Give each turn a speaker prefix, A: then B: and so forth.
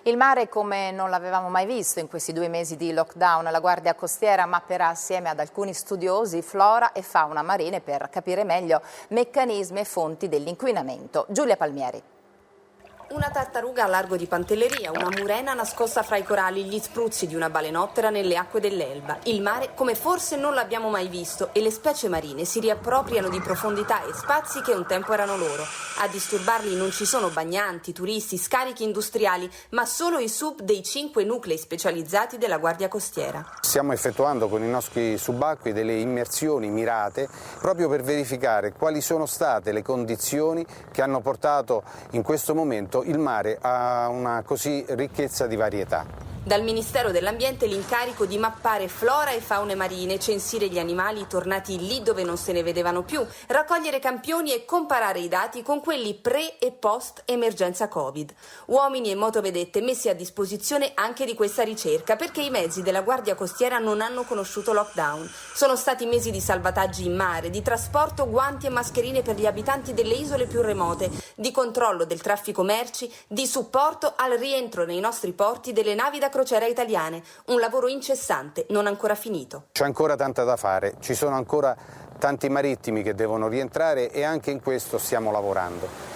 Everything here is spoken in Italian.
A: Il mare come non l'avevamo mai visto in questi 2 mesi di lockdown. La Guardia Costiera mapperà assieme ad alcuni studiosi flora e fauna marine per capire meglio meccanismi e fonti dell'inquinamento. Giulia Palmieri.
B: Una tartaruga a largo di Pantelleria, una murena nascosta fra i coralli, gli spruzzi di una balenottera nelle acque dell'Elba. Il mare come forse non l'abbiamo mai visto e le specie marine si riappropriano di profondità e spazi che un tempo erano loro. A disturbarli non ci sono bagnanti, turisti, scarichi industriali, ma solo i sub dei 5 nuclei specializzati della Guardia Costiera.
C: Stiamo effettuando con i nostri subacquei delle immersioni mirate proprio per verificare quali sono state le condizioni che hanno portato in questo momento il mare ha una così ricchezza di varietà.
B: Dal Ministero dell'Ambiente l'incarico di mappare flora e faune marine, censire gli animali tornati lì dove non se ne vedevano più, raccogliere campioni e comparare i dati con quelli pre e post emergenza Covid. Uomini e motovedette messi a disposizione anche di questa ricerca perché i mezzi della Guardia Costiera non hanno conosciuto lockdown. Sono stati mesi di salvataggi in mare, di trasporto, guanti e mascherine per gli abitanti delle isole più remote, di controllo del traffico merci, di supporto al rientro nei nostri porti delle navi da crociera italiane, un lavoro incessante, non ancora finito.
C: C'è ancora tanta da fare, ci sono ancora tanti marittimi che devono rientrare e anche in questo stiamo lavorando.